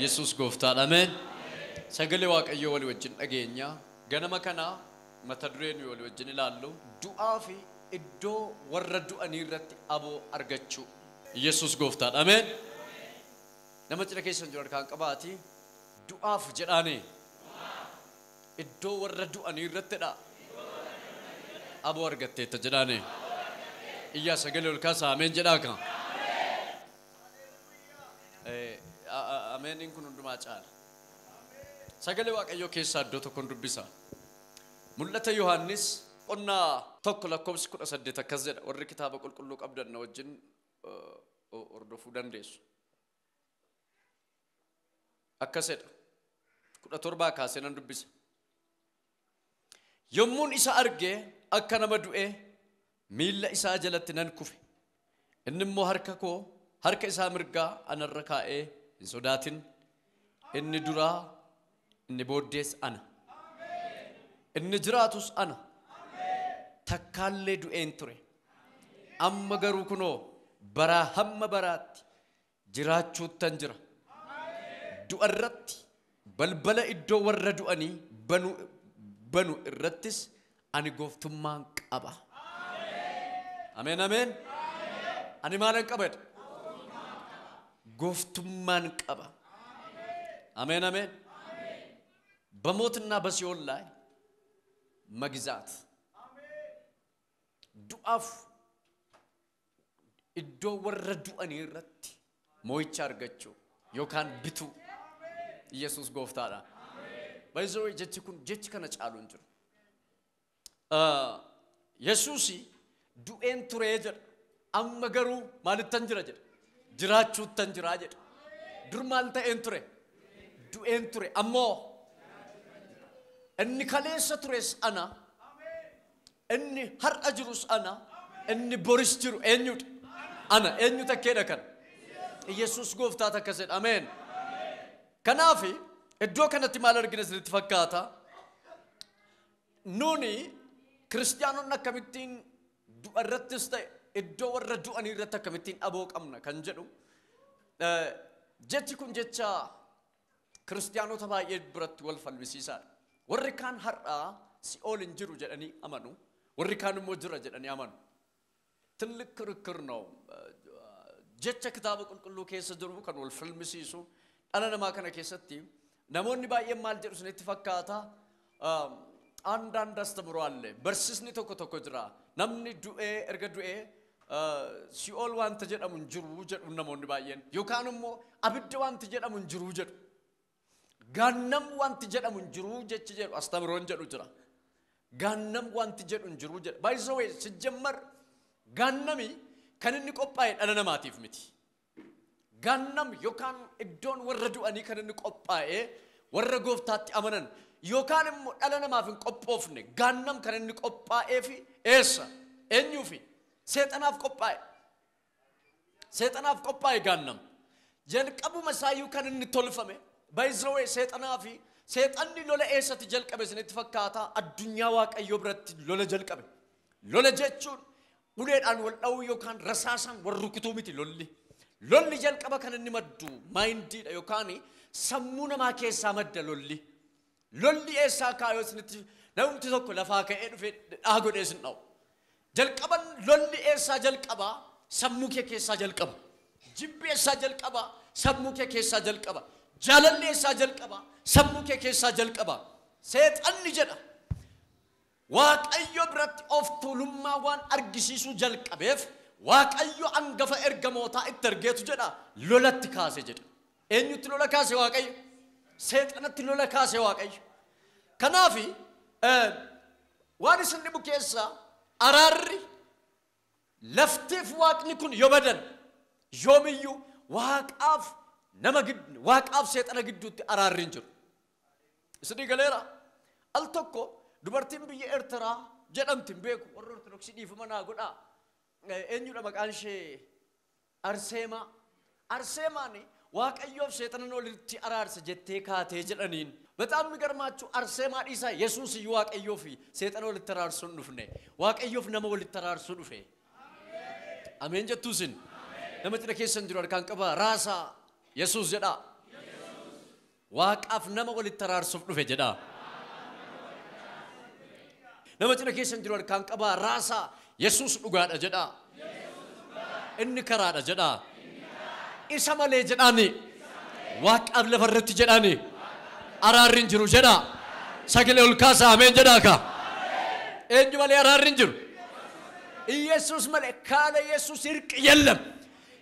Yesus gooftaadha. Ameen. Sagalee Waaqayyoo walii wajjin dhageenya. Ganama kana mata dureen walii wajjin ilaallu du'aa fi iddoo warra du'anii irratti aboo argachuu. Yesus gooftaadha. Ameen. Nama cina keessan jiru harkaan qabaati. Du'aaf jedhaanii iddoo warra du'anii irrattidha aboo argatteetta jedhaanii. Iyyaa sagalee ol kaasaa ameen jedhaa kan. Ameen kun hundumaa caala. Sagalee Waaqayyoo keessaa iddoo tokkoon dubbisa. Mul'ata Yohaannis qonnaa tokko lakkoofsi 18 akkas jedha. Warri kitaaba qulqulluu qabdan na wajjin hordofuu dandeessu. Akkas jedha. 17 kaasee nan dubbisa. Yommuun isa argee akka nama du'ee miilla isaa jalatti nan kufe. Inni immoo harka isaa mirgaa anarra kaa'ee hin sodaatin. Inni duraa inni booddees ana. Inni jiraatus ana. Takkaallee du'een ture. Amma garuu kunoo baraa hamma baraatti jiraachuuttan jira. Du'a irratti balbala iddoo warra du'anii banu irrattis ani gooftummaan qaba. Ameen ameen. Ani maalan qabadha? ጎፍቱማን ቀባ አሜን አሜን በሞትና በሲኦል ላይ መግዛት ዱአፍ እዶ ወረዱ አኒረት ሞይቻ አርገቸው ዮካን ቢቱ ኢየሱስ ጎፍታራ ባይዘው ጀች ከነ ጫሉ እንጂ ኢየሱሲ ዱኤን ቱሬጀ አመገሩ ማለት ተንጅረጀ Jiraachu tanjiraje. Durmanta enture. Du enture. Ammo. Enni kalesa tures ana. Enni har ajrus ana. Enni boris jiru enyut. Ana enyuta keda kan. Yesus goftata kaset. Amen. Kanafi eddo kanatti mal argines litfakkata. Nuni Kristiyaanonni akkamittiin du'arrattis ta'e iddoo warra du'anii irratti akkamittiin aboo qabna kan jedhu jechi kun jecha Kiristiyaanota baay'ee biratti wal falmisiisaadha. Warri kaan har'aa si'ool hin jiru jedhanii amanu. Warri kaan immoo jira jedhanii amanu. Tillik kirkir ነው. Jecha kitaaba qulqulluu keessa jiru kan wal falmisiisu dhala namaa kana keessatti namoonni baay'een maal jedhu isinitti fakkaata. Andaand astamaru alle barsiisni tokko jira. Namni du'ee erga du'ee si'ool wanta jedhamu jiru jedhu namoonni baay'een yookaan immoo abidda wanta jedhamu jiru jedhu gaannam wanta jedhamu jiru jechi jedhu astamaroon jedhu jira. Gaannam wanta jedhu jiru jedhu by the way sijjammar gaannami kan inni qophaa'e dhala namaatiif miti. Gaannam yookaan iddoon warra du'anii kan inni qophaa'e warra gooftaatti amanan yookaan immoo dhala namaaf hin qophoofne gaannam kan inni qophaa'ee fi eessa eenyuufi seexanaaf qophaa'e gaannam jalqabuma isaayyuu kan inni tolfame baay'isawee seexanaafi seexanni lola eessatti jalqabe isinitti fakkaata addunyaa Waaqayyoo biratti lola jalqabe. Lola jechuun uleedhaan wal dha'uu yookaan rasaasaan wal rukutuu miti lolli jalqaba kan inni maddu maayindiidha yookaan sammuu namaa keessaa madda lolli eessaa kaayoo isinitti namni tokko lafaa ka'ee dhufee dhaagodhee isin dha'u. Jalqaban lolli eessaa jalqaba sammuu kee keessaa jalqaba. Jibbi eessaa jalqaba sammuu kee keessaa jalqaba. Jaalalli eessaa jalqaba sammuu kee keessaa jalqaba. Seexanni jedha Waaqayyo biratti of tuulummaa waan argisiisuu jalqabeef Waaqayyo angafa ergamootaa itti ergeetu jedha lolatti kaase jedha. Eenyutti lola kaase Waaqayyo? Seexanatti lola kaase Waaqayyo. Kanaafi waan isin dhibu keessaa araarri laftiif waaqni kun yobadan yoomiyyuu waaqaaf seexana gidduutti araarri hin jiru. Isinii galeera al tokko dubartiin biyya Eertiraa jedhamti hin beeku warra Ortodoksii dhiifama naa godhaa eenyudha maqaan ishee Arseemaani Waaqayyoof seexanan walitti araarsa jettee kaatee jedhaniin በጣም የሚገርማችሁ አርሴማ ዲሳ ኢየሱስ ይዋቀዮፍ ሰይጣን ወልተራርሱን ዱፍኔ ዋቀዮፍ ነመ ወልተራርሱ ዱፌ አሜን ጀቱስን ነመጥነ ከሰን ጅሮ ካንቀባ ራሳ ኢየሱስ ጀዳ waaqaaf nama walitti araarsuuf dhufe jedha. Nama cina keessan jiru kan qabaa raasaa Yesuus dhugaadha jedha. Inni karaadha jedha. Isa malee jedhaani waaqaaf lafarratti jedhaani araarri hin jiru jedha. Sagalee ol kaasaa ameen jedhaa ka. Eenyu malee araarri hin jiru? Yesuus malee kaana Yesuus irqi yeለም.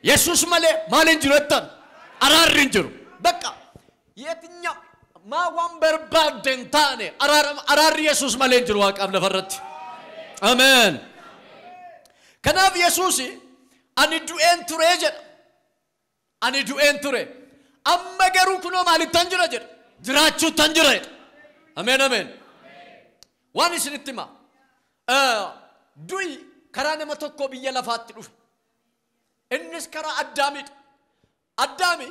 Yesuus malee maal hin jiru jettan? Araarri hin jiru. Bakka yeትኛው ማዋን በርባደን ታኔ araarri Yesuus malee hin jiru waaqaaf lafarratti. Ameen. Kanaaf Yesuus ani du'een ture jedha. Ani du'een ture. Amma garuu kunoo maalittan jira jedha. Jiraachuuttan jira jedha. Ameen ameen. Waan isinitti hima. Du'i karaa nama tokko biyya lafaatti dhufe. Innis karaa Addaamiidha. Addaami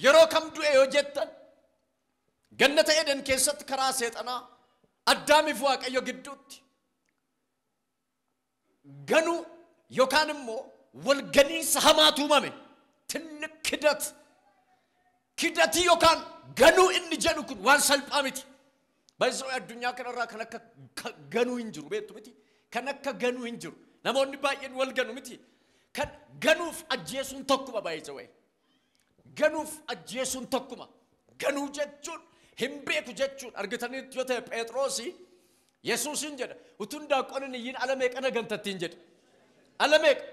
yeroo kam du'e yoo jettan gannata Eden keessatti karaa seexanaa Addaamiif Waaqayyo gidduutti ganuu yookaan immoo walganiinsa hamaatu uumame. Tinni kidati yookaan ganuu inni jedhu kun waan salphaa miti. Baay'ee addunyaa kanarraa kan akka ganuu hin jiru beektu miti. Kan akka ganuu hin jiru. Namoonni baay'een wal ganu miti. Kan ganuuf ajjeesuun tokkuma baay'ee. Ganuuf ajjeesuun tokkuma. Ganuu jechuun hin beeku jechuun argitanii yoo ta'e Phexrosi Yesuusin jedha. Utuun daaqonin iyyin ala meeqana gantattiin jedha. Ala meeqa?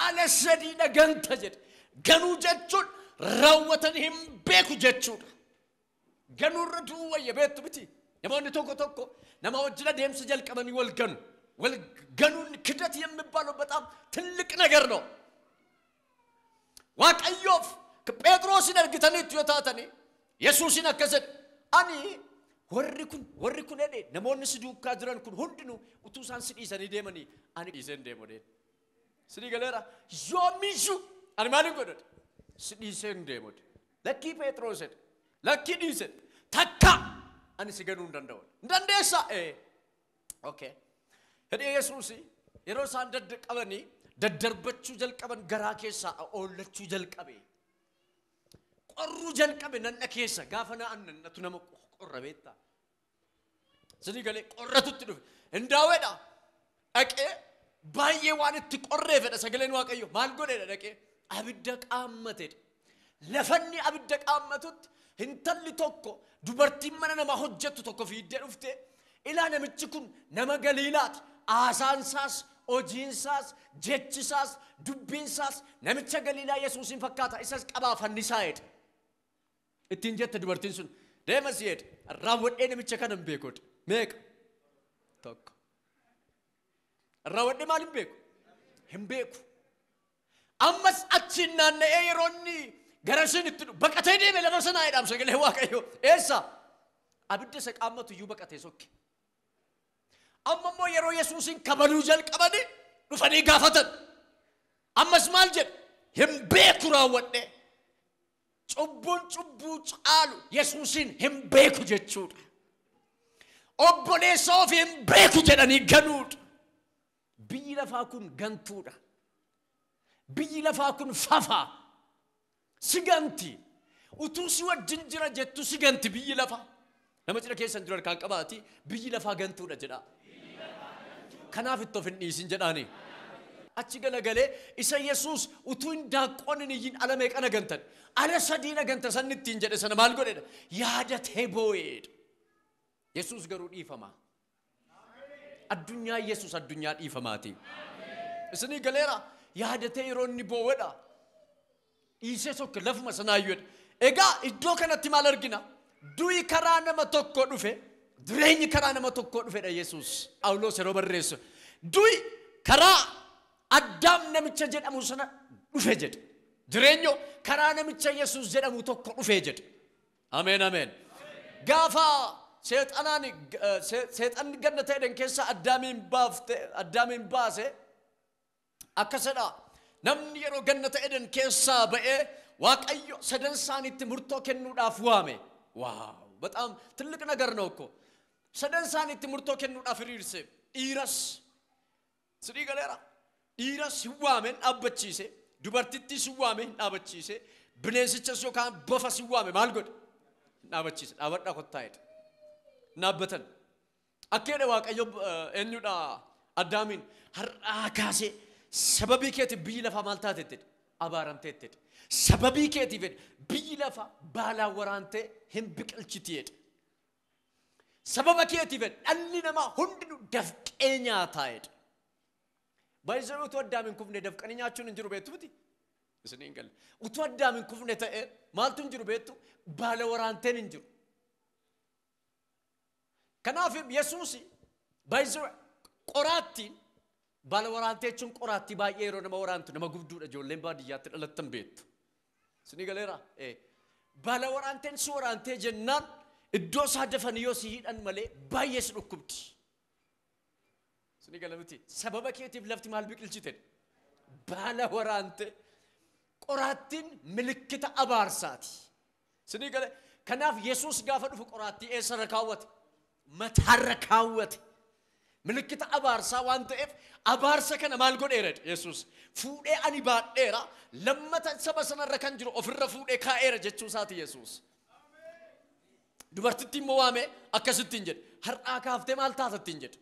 Ala sadiidha ganta jedha. Ganuu jechuun raawwatan hin beeku jechuudha. Ganuurra du'uu wayya beektu miti. Namoonni tokko nama wajjin adeemsa jalqabanii wal ganu. Wal ganuun ክደት የሚባለው በጣም ትልቅ ነገር ነው። waaqayyoof Phexrosin argitaniitu yoo taatanii Yesuusin akkasan ani warri kun edhe namoonni si duukaa jiran kun hundinuu utuu isaan si dhiisanii deemanii ani dhiiseen deemu dee. Sidii galeera yoomishu ani maaliin godhadhe si dhiiseen deemu dee. Lakkii Phexrosin lakkii dhiisen takka ani si ganuu hin danda'u. Hin dandeessa okay. Hidhee Yesuusi yeroo isaan daddaqabanii daddarbachuu jalqaban garaa keessaa oollachuu jalqabe. Qorruu jalqabe nanna keessa gaafa na'annatu nama qorra beekta. Sidii galee qorratutti dhufe. Hindaawedha dhaqee baay'ee waan itti qorree fedha sagaleen Waaqayyo maal godheedha dhaqee abidda qaammateedha. Lafanni abidda qaammatutti hintalli tokko dubartiin mana nama hojjettu tokko fiiddee dhufte ilaa namichi kun nama Galiilaati. Aasaansaas hojiinsaas jechisaas dubbiinsaas namicha Galiilaa Yesuusin fakkaata isas qabaa fannisaa'edha. Ittiin jette dubartiin sun deemas jedhe raawwadhee namicha kana hin beekudha. Meeqa? Tokko. Raawwadhee maal hin beeku? Hin beeku. Ammas achiin naanna'ee yeroo inni gara isheen itti baqatee deeme lafa sanaa jedhaam sagalee Waaqayyo. Eessa? Abidda isa qaammatu iyyuu baqatee sokke. Amma immoo yeroo Yesuusin kabaluu jalqabani dhufanii gaafatan. Ammas maal jedhe? Hin beeku raawwadhee. Cubbuu caalu Yesuusin hin beeku jechuudha. Obboleessa ofii hin beeku jedhanii ganuudha. Biyyi lafaa kun gantuudha. Biyyi lafaa kun fafaa. Siganti. Utuu si wajjin jira jettu siganti biyyi lafaa. Nama cina keessan jiran kan qabaati biyyi lafaa gantuudha jedha. Kanaaf itti of hin dhiisin jedhaani. Achi galagalee isa Yesuus utuu hin daaqonin iyyin ala meeqana gantan. Ala sadiina ganta sanni ittiin jedhe sana maal godheedha? Yaadatee boo'eedha. Yesuus garuu dhiifama. Addunyaa Yesuus addunyaa dhiifamaati. Isinii galeera yaadatee yeroo inni boo'edha. Dhiisee tokko lafuma sanaayyuudha. Egaa iddoo kanatti maal argina? Du'i karaa nama tokko dhufe. Jireenyi karaa nama tokko dhufedha Yesuus. Phaawulos yeroo barreessu. Du'i karaa Addaam namicha jedhamu sana dhufe jedhe. Jireenyo karaa namicha Yesuus jedhamu tokko dhufe jedhe. Ameen ameen. Gaafa seexanni gannata Eden keessa Addaamiin baase akkasadha. Namni yeroo gannata Eden keessaa ba'ee Waaqayyo sadan isaaniitti murtoo kennuudhaaf waame. Waaw! በጣም ትልቅ ነገር ነው እኮ ሰደን ሳኒት ምርቶ ከኑዳፍ ሪርሴ ኢራስ ስሪ ገለራ ኢራስ ሲዋመን አበቺሴ ዱበርቲቲ ሲዋመን አበቺሴ ብኔንስቸ ሶካን ቦፋ ሲዋመ ማልጎድ Nabachis, Abada Kotide. Nabatan. Akene Wakayo Enuda Adamin, her Akase, Sababiketi Bila Famaltated, Abarantated. Sababiketi Bilafa Bala Warante, him Bikal Chitiet. Sababaketi, Alinama Hundu Def Enya tied. By zero to a damn covenant of Kanachun and Jurubetuti. Is an Ingle. Utwa damn covenant air, Maltun Jurubetu, Balawaranten injur. Kanafim Yasusi, by zero Korati, Balawarante chun Korati by Aero Namorantu, Namagudu, Jolemba Yat Latambit. Sinigalera, eh. Balawaranten Surante Jenan, it does have Defaniosi and Malay, by Yes Rukut. Sinigalamiti, Sababaketi left Malbikil Chited. Balawarante. Qoratin milikita abarsati. Sinigale kanaf Jesus gaafa dhufu qorati eessa rakawwate mataa rakawwate milikita abarsa waan ta'eef abarsa kana maal godheera Jesus fuudhee ani baadheera lammata saba sanarra kan jiru ofirra fuudhee kaa'eera jechuu isaati Jesus. Dubartittiin immoo waame akkasittiin jedhe har'aa kaaftee maal taatattiin jedhe.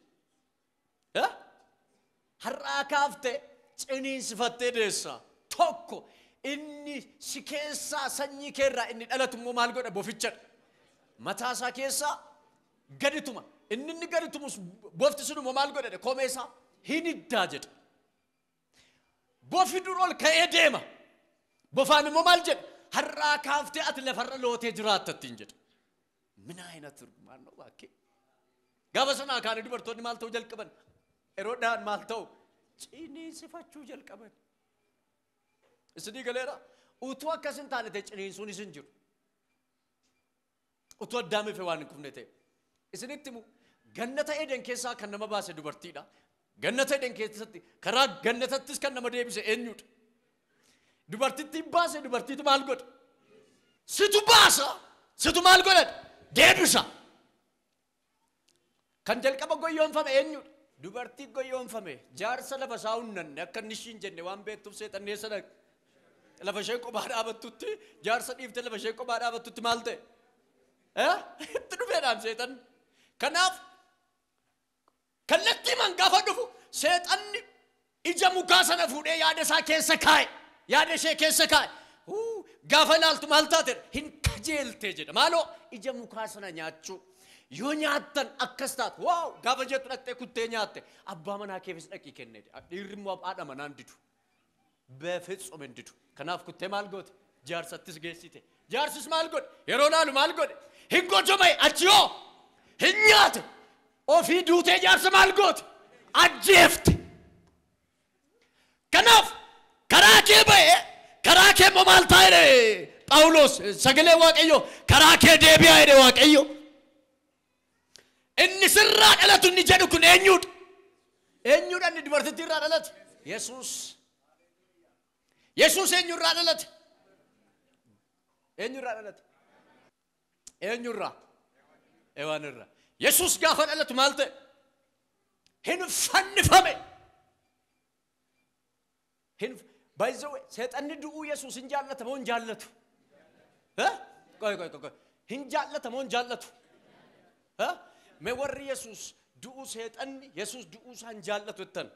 Har'aa kaaftee ciniinsifattee deessaa tokko. Inni si keessa sanyii keerraa inni dhalatu maal godha bofichadha. Mataa isaa keessa gadituma. Inni gaditumus bofti sunuma maal godha komeessa hin iddaa jedha. Bofi dur ol ka'ee deema. Bofaan immoo maal jedha har'aa kaaftee ati lafarra lootee jiraattattiin jedha. Mina ayinat turgumaan ነው baakee. Gaafa sanaa kaanii dubartoonni maal ta'uu jalqaban. Yeroodhaan maal ta'u ciniinsifachuu jalqaban. Isni galera utu akkasin taanete ciniinsuun isin jiru utu addaame fe waan kufnete isinitti mu gannata eden keessaa kan nama baase dubartiidha gannata eden keessatti karaa gannatattis kan nama deebise eenyudha dubartitti baase dubartiitu maal godha situ baasa situ maal godha deebisa kan jalqaba goyoonfame eenyudha dubartii goyoonfame jaarsa lafa saawunnan akka nishiin jenne waan beektuuf seexanneessa dhaq La fasce kophaadhaa abattutti jaarsa dhiiftee la fasce kophaadhaa abattutti maal ta'e? Itti dhufeedhaan seexan. Kanaaf kallattii man gaafa dhufu seexanni ija mukaa sana fuudhee yaada isaa keessa kaa'e. Yaada ishee keessa kaa'e. Gaafa ilaaltu maal taate hin kajeeltee jedha. Maaloo ija mukaa sana nyaachuu yoo nyaattan akkas taatu waaw gaafa jettu dhaqxee kuttee nyaatte abbaa manaa keefis dhaqii kennee dhiirri immoo haadha manaan didu. በፍጹም እንድዱ ከናፍ ኩቴ ማልጎት ጃርሰትስ ገሲቴ ጃርስስ ማልጎት የሮናሉ ማልጎት ህጎጆማይ አቺዮ ህኛት ኦፊ ዱቴ ጃርስ ማልጎት አጀፍት ከናፍ ከራኬ በይ ከራኬ ሞማልታይሬ ጳውሎስ ሰገሌ ዋቀዮ ከራኬ ዴቢያ ሄደ ዋቀዮ እንስራ ቀለቱን ይጀዱኩን እኙድ እንድ ድበርት ይራደለት ኢየሱስ Jesus enyurra dalat enyurra ewanirra Jesus gaafa dalat maalte hin fannifame hin bayzo seexanni du'u Jesus hin jaallata moo hin jaallatu ቆይ hin jaallata moo hin jaallatu me warri Jesus du'u seexanni Jesus du'u san jaallatu ettan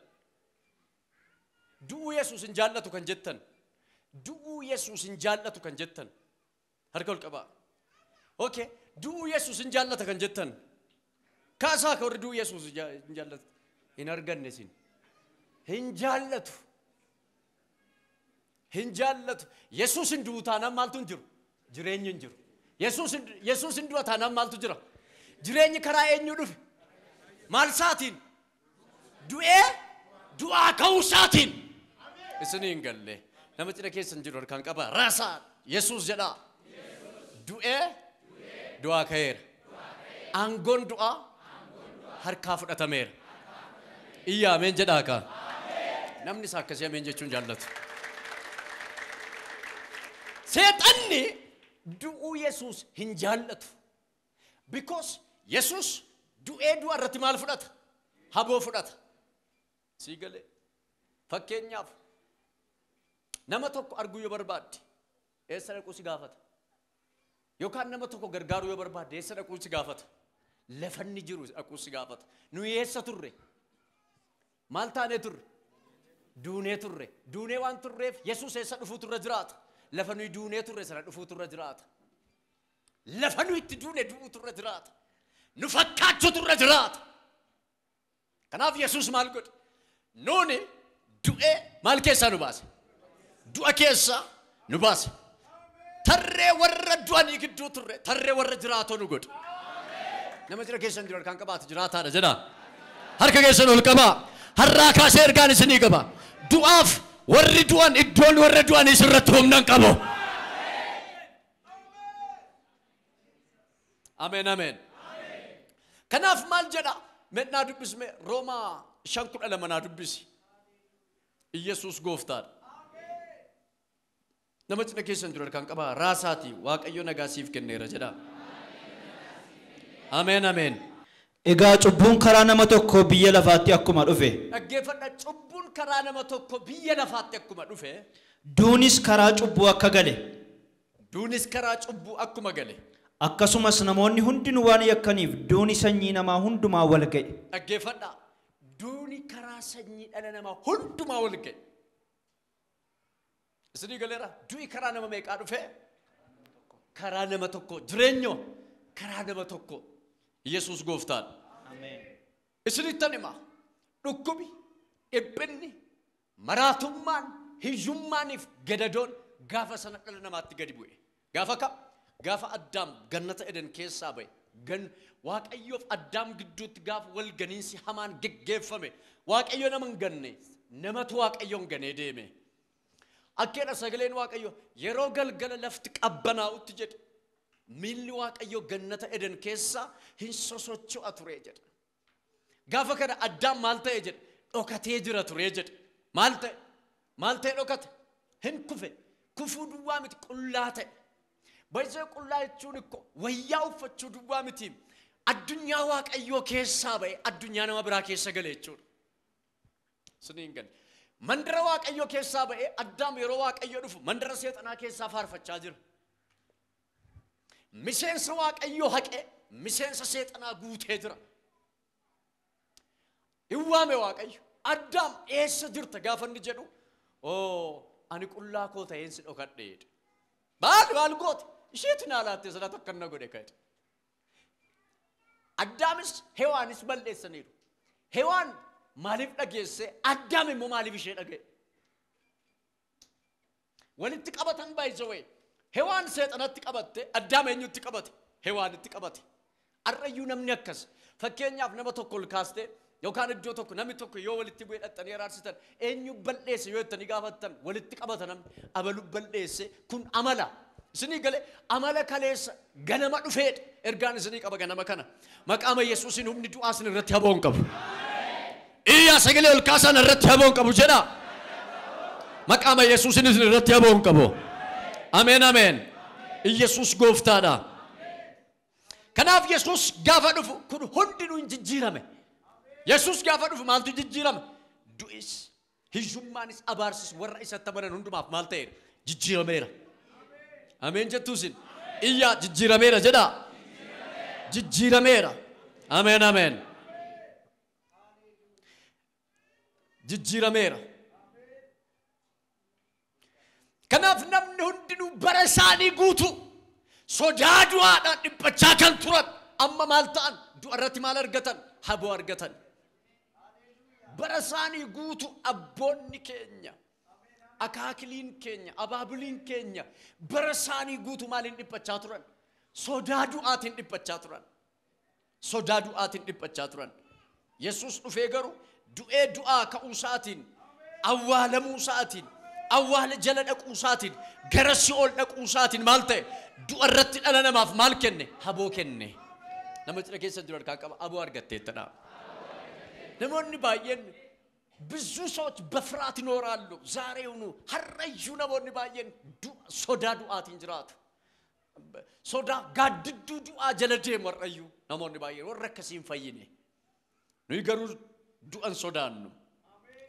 du'u Jesus in jaallatu kan jettan du'u Jesus in jaallatu kan jettan harka ol qaba okay du'u Jesus in jaallata kan jettan kaasa ka warri du'u Jesus in jaallatu hin arganne sin hin jaallatu Jesus in du'u taanaan maaltu jiru jireenyi hin jiru Jesus in du'u taanaan maaltu jira jireenyi karaa eenyu dhufe maal saatiin du'ee du'aa ka'uu saatiin isini ingalle nama cina keessan jiru harkaan qaba rasa Jesus jedha du'ee du'aa ka'eera aangoon du'aa harkaa fudhatameera iyya ameen jedhaa ka namni isaa akkasii ameen jechuun jaallatu seexanni du'uu Jesus hin jaallatu because Jesus du'ee du'a irratti maal fudhata haboo fudhata siigale fakkeenyaaf nama tokko arguu yoo barbaadde eessa dhaquu si gaafata Yookaan nama tokko gargaaruu yoo barbaade eessa dhaquu si gaafata? Lafanni jiru dhaquu si gaafata. Nu eessa turre? Maal taanee turre? Duunee turre. Duunee waan turreef Yesuus eessa dhufuu turre jiraata? Lafa nuyi duunee turre sana dhufuu turre jiraata. Lafa nuyi itti duunee du'uu turre jiraata. Nu fakkaachuu turre jiraata. Kanaaf Yesuus maal godhe? Nuuni du'ee maal keessaa nu baase? Du'a keessaa nu baase. Tarree warra du'anii gidduu turre, tarree warra jiraatoo nu godhe. Nama jira keessan jiru kan qabaatu jiraataadha jedha. Harka keessan ol qabaa. Har'aa kaasee ergaan isinii qaba. Du'aaf warri du'an iddoon warra du'anii sirratti humna qabu. Ameen ameen. Kanaaf maal jedha? Mennaa dubbisme Roomaa 5:12 naa dubbisi. Iyesuus gooftaadha. Nama cina keessan jiru kan qabaa raasaati Waaqayyo nagaa siif kenneera jedha. Ameen ameen. Egaa cubbuun karaa nama tokko biyya lafaatti akkuma dhufe. Dhaggeeffadha, cubbuun karaa nama tokko biyya lafaatti akkuma dhufe. Duunis karaa cubbuu akka gale. Duunis karaa cubbuu akkuma gale. Akkasumas namoonni hundinuu waan yakkaniif duuni sanyii namaa hundumaa wal ga'e. Dhaggeeffadha, duuni karaa sanyii dhala namaa hundumaa wal ga'e. Isinii galeera, du'i karaa nama meeqaa dhufe? Karaa nama tokko. Jireenyo karaa nama tokko. Yesuus gooftaan. Ameen. Isinittan hima dhukkubi, dhiphinni, maraatummaan, hiyyummaaniif gadadoon gaafa sana dhala namaatti gadi bu'e. Gaafa kam? Gaafa Addaam gannata Eden keessaa ba'e. Waaqayyoof Addaam gidduutti gaafa wal ganiinsi hamaan geggeeffame. Waaqayyo nama hin ganne, namatu Waaqayyoon ganee deeme. Akkeedha sagaleen Waaqayyo yeroo galgala lafti qabbanaa'utti jedhe. Miilli Waaqayyo gannata Eden keessa hin sosocho'a ture jedhe. Gaafa kana Addaam maal ta'e jedhe? Dhokatee jira ture jedhe. Maal ta'e? Maal ta'e dhokate? Hin kufe. Kufuu duwwaa miti qullaa ta'e. Baay'ee qullaa jechuun ikko wayyaa uffachuu duwwaa miti. Addunyaa Waaqayyoo keessaa ba'e addunyaa nama biraa keessa gale jechuudha. Siniin gale. Mandara Waaqayyoo keessaa ba'e Addaam yeroo Waaqayyo dhufu mandara seexanaa keessaa faarfachaa jira. Miseensa Waaqayyoo haqee miseensa seexanaa guutee jira. Iwaame Waaqayyo Addaam eessa jirta gaafa inni jedhu ani qullaa koo ta'een si dhokadheedha. Baal goote isheetti naa laattee sana takka na godhe ka'e. Addaamis Hewaanis balleessaniiru. Hewaan maaliif dhageesse? Addaam immoo maaliif ishee dhaga'e? Walitti qabatan baay'isawee. Hewaan seexanatti qabatte, Addaam eenyutti qabate? Hewaanitti qabate. Arrayyuu namni akkas. Fakkeenyaaf nama tokko ol kaaste yookaan iddoo tokko namni tokko yoo walitti bu'ee dhaxxanii araarsitan eenyu balleesse yoo ittanii gaafattan walitti qabata namni abalu balleesse kun amala. Isinii gale amala kaleessa ganama dhufeedha. Ergaan isinii qaba ganama kana. Maqaama Yesuusiin humni du'aa isin irratti haboon qabu. Iyyaa sagalee ol kaasan irratti haboon qabu jedha. Maqaama Yesuusiin isin irratti haboon qabu. Ameen ameen. Yesuus gooftaadha. Kanaaf Yesuus gaafa dhufu kun hundinuu hin jijjiirame. Yesuus gaafa dhufu maaltu jijjiirame? Du'is, hiyyummaanis, abaarsis warra isatti amanan hundumaaf maal ta'eera? Jijjiirameera. Ameen jettuusin. Iyyaa jijjiirameera jedha. Jijjiirameera. Ameen ameen. Jijjiirameera. Kanaaf namni hundinuu bara isaanii guutu sodaa du'aadhaan dhiphachaa kan turan amma maal ta'an? Du'a irratti maal argatan? Haboo argatan. Bara isaanii guutu abboonni keenya, akaakiliin keenya, abaabiliin keenya bara isaanii guutu maaliin dhiphachaa turan? Sodaa du'aatiin dhiphachaa turan. Sodaa du'aatiin dhiphachaa turan. Yesuus dhufee garuu du'ee du'aa ka'uu isaatiin, awwaalamuu isaatiin, awwaala jala dhaquu isaatiin, gara Si'ool dhaquu isaatiin maal ta'e? Du'a irratti dhala namaaf maal kenne? Haboo kenne. Nama cina keessa jiru harkaa qaba aboo argatteettadha. Namoonni baay'een ብዙ ሰዎች በፍርሃት ይኖራሉ። ዛሬውኑ ሀረዩ ነቦኒ ባየን ሶዳ ዱአቲን ጅራቱ ሶዳ ጋድዱ ዱአ ጀለዴ መረዩ ነሞኒ ባየን ወረከሲን ፈይኔ ንገሩ ዱአን ሶዳን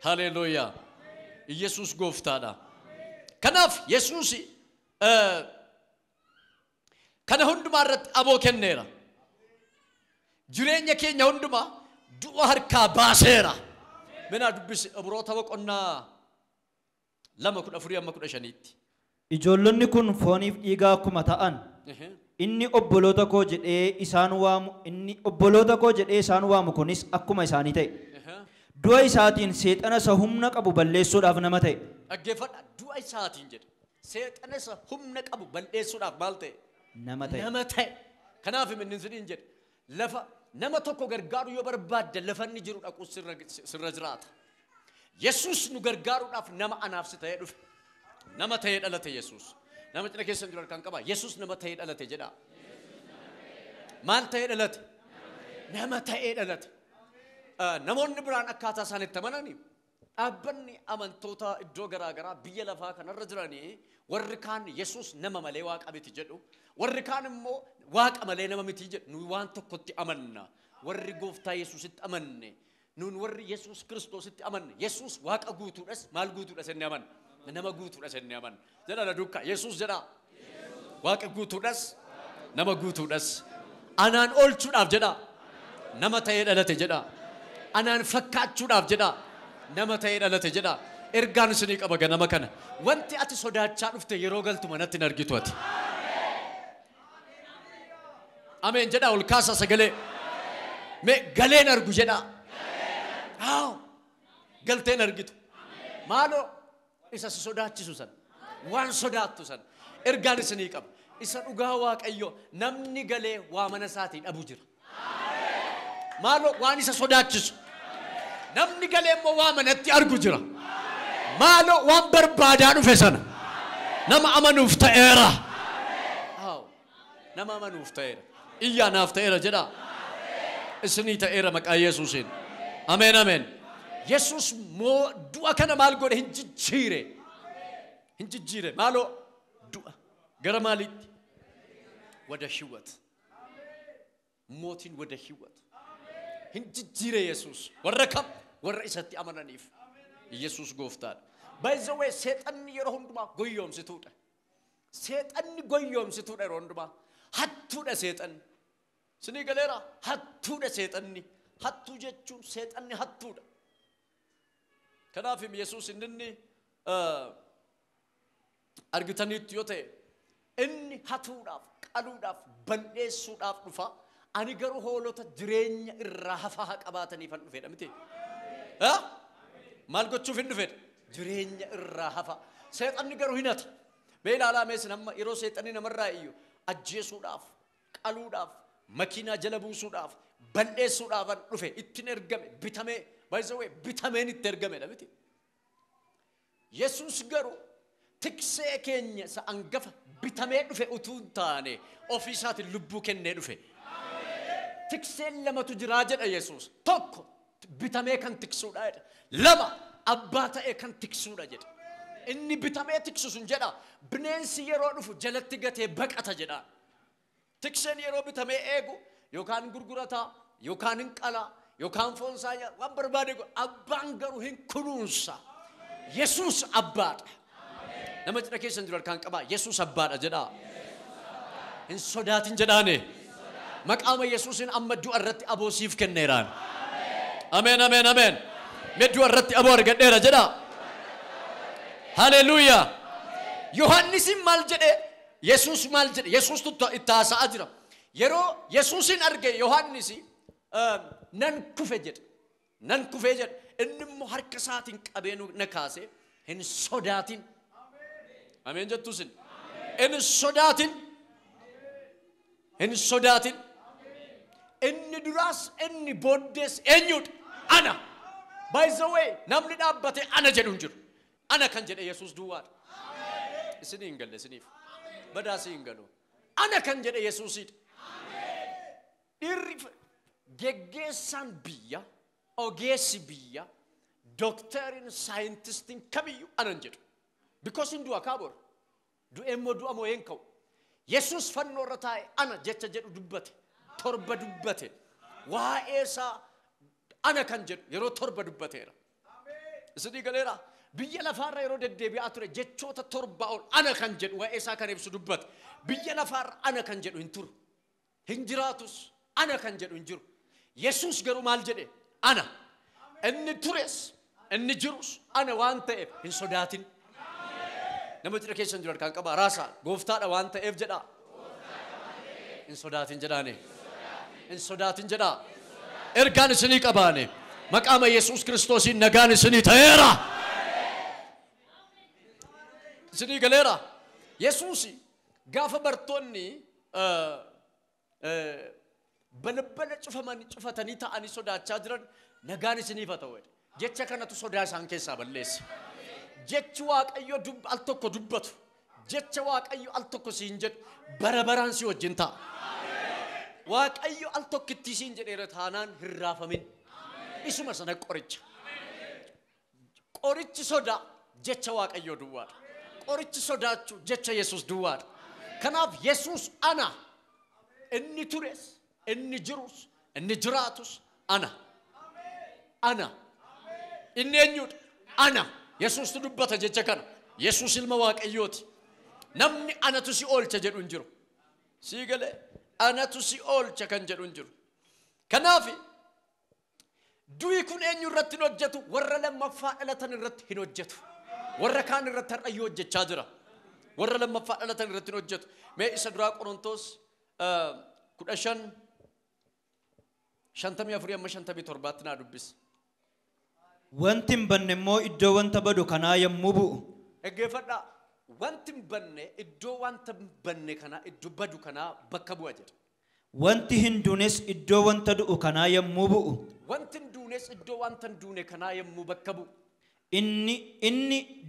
ሃሌሉያ ኢየሱስ ጎፍታዳ ከናፍ ኢየሱስ kana hundumaa irratti aboo kenneera jireenya keenya hundumaa du'a harkaa baaseera mina dubbisi Ibroota boqonnaa 2:14-15tti ijoollonni kun fooniif dhiigaa akkuma ta'an inni obboloota koo jedhee isaan waamu kunis akkuma isaanii ta'e du'a isaatiin seexana isa humna qabu balleessuudhaaf nama ta'e dhaggeeffadha du'a isaatiin jedhe seexana isa humna qabu balleessuudhaaf maal ta'e nama ta'e kanaaf inni sidin jedhe lafa nama tokko gargaaru yoo barbaadde lafanni jiru dhaqu sirra jiraata Yesuus nu gargaaruudhaaf nama anaaf si ta'ee dhufe nama ta'ee dhalate Yesuus nama cina keessan jiru kan qaba Yesuus nama ta'ee dhalate jedha maal ta'ee dhalate nama ta'ee dhalate namoonni biraan akkaataa isaanitti amananii dhaabbanni amantoota iddoo garaagaraa biyya lafaa kanarra jiranii warri kaan Yesuus nama malee waaqa miti jedhu warri kaan immoo waaqa malee nama miti jedhu nu waan tokkotti amanna warri gooftaa Yesuusitti amanne nun warri Yesuus Kiristoositti amanne Yesuus waaqa guutuudhas maal guutuudhas inni amanna nama guutuudhas inni amanna jedha la dukka Yesuus jedha waaqa guutuudhas nama guutuudhas anaan oolchuudhaaf jedha nama ta'ee dhalate jedha anaan fakkaachuudhaaf jedha nama ta'ee dhalate jedha ergaan isinii qaba ganama kana wanti ati sodaachaa dhufte yeroo galtu manatti hin argitu ati ameen jedha ol kaasa sagalee mee galeen argu jedha aaw galteen argitu maaloo isa si sodaachisu san waan sodaattu san ergaan isinii qaba isa dhugaa waaqayyo namni galee waa mana isaatii dhabu jira maaloo waan isa sodaachisu namni galee immoo waa manatti argu jira maaloo waan barbaadaa dhufe sana nama amanuuf ta'eera aaw nama amanuuf ta'eera iyyaa naaf ta'eera jedha isinii ta'eera maqaa Yesuusiin ameen ameen Yesuus moo du'a kana maal godhe hin jijjiire maaloo du'a gara maalitti wada hiwat mootiin wada hiwat hin jijjiire Yesuus warra kam warra isatti amananiif Yesuus gooftaadha by the way seexanni yeroo hundumaa goyyoomsituudha seexanni goyyoomsituudha yeroo hundumaa hattuudha seexanni sinii galeera hattuudha seexanni hattuu jechuun seexanni hattuudha kanaaf Yesuus inni argitaniitti yoo ta'e inni hatuudhaaf qaluudhaaf balleessuudhaaf dhufa ani garuu hoolota jireenya irraa hafaa qabaataniifan dhufeedha miti maal gochuuf hin dhufeedha jireenya irraa hafa seexanni garuu hin hata mee ilaalaa meesin amma yeroo seexanni namarraa iyyu ajjeesuudhaaf qaluudhaaf makiinaa jala buusuudhaaf balleessuudhaafan dhufe ittiin ergame bitamee by the way bitameen itti ergamedha miti Yesuus garuu tiksee keenya isa angafa bitamee dhufe utuu hin taane ofii isaatiin lubbuu kennee dhufe tikseen lamatu jiraa jedha Yesuus tokko bitamee kan tiksuudha jedha lama abbaa ta'ee kan tiksuudha jedha inni bitamee tiksu sun jedha bineensi yeroo dhufu jalatti gatee baqata jedha tikseen yeroo bitamee eegu yookaan gurgurata yookaan hin qala yookaan foonsaa waan barbaade abbaan garuu hin kunuunsa Yesuus abbaadha nama cina keessan jiru kan qaba Yesuus abbaadha jedha hin sodaatin jedhaane maqaama Yesuusin amma du'a irratti aboo siif kenneeraan ameen ameen ameen mee du'a irratti aboo argadheera jedha haleluuyaa Yohannisin maal jedhe Yesuus maal jedhe Yesuus itti haasa'aa jira yeroo Yesuusin arge Yohannisi nan kufe jedhe inni immoo harka isaatiin qabee na kaase hin sodaatin ameen jettuusin hin sodaatin inni duraas inni booddees eenyudha ana by the way namni dhaabbate ana jedhu hin jiru ana kan jedhe Yesuus duwwaadha isinii hin galle isiniif badaasii hin galu ana kan jedhe Yesuusidha dhirri geggeessaan biyya ogeessi biyya doktariin saayintistiin kamiyyuu anan jedhu because hin du'a kaabor du'eemmoo du'a moo hin ka'u Yesuus fannoo irra taa'e ana jecha jedhu dubbate torba dubbate waa'ee isaa ana kan jedhu yeroo torba dubbateera isinii galeera biyya lafaarra yeroo deddeebi'aa ture jechoota torbaa ol ana kan jedhu waa'ee isaa kan ibsu dubbata. Biyya lafaarra ana kan jedhu hin turu. Hin jiraatus ana kan jedhu hin jiru. Yesuus garuu maal jedhe? Ana. Inni tures inni jirus ana waan ta'eef hin sodaatin. Nama jira keessan jiru kan qaba raasa gooftaadha waan ta'eef jedha. Hin sodaatin jedhaane. Hin sodaatin jedha. Ergaan isinii qabaane. Maqaama Yesuus Kiristoosiin nagaan isinii ta'eera. Isinii galeera. Yesuus gaafa bartoonni balbala cufatanii ta'anii sodaachaa jiran nagaan isiniif haa ta'u. Jecha kanatu sodaa isaan keessaa balleessa. Jechi Waaqayyo al tokko dubbatu. Jecha Waaqayyo al tokko siin jedhu bara baraan si wajjin ta'a. Waaqayyo al tokkitti siin jedheera taanaan hin raafamin. Isuma sana qoricha. Qorichi sodaa jecha Waaqayyo duwwaadha. Qorichi sodaachuu jecha Yesuus duwwaadha. Kanaaf Yesuus ana. Inni tures, inni jirus, inni jiraatus ana. Ana. Inni eenyudha? Ana. Yesuus dubbata jecha kana. Yesuus ilma Waaqayyooti. Namni anatu si oolcha jedhu hin jiru. Sii galee anatu si oolcha kan jedhu hin jiru. Kanaaf du'i kun eenyu irratti hin hojjetu? Warra lammaffaa dhalatan irratti hin hojjetu. Warra kaan irratti har'a hojjechaa jira. Warra lammaffaa dhalatan irratti hin hojjetu. Mee isa duraa Qorontos 15:54-57 naa dubbis. Wanti hin banne immoo iddoo wanta badu kanaa yommuu bu'u. Dhaggeeffadhaa. Wanti hin banne iddoo wanta banne kanaa iddoo badu kanaa bakka bu'a jedha. Wanti hin duunes iddoo wanta du'u kanaa yommuu bu'u. Wanti hin duunes iddoo wanta hin duune kanaa yommuu bakka bu'u. Inni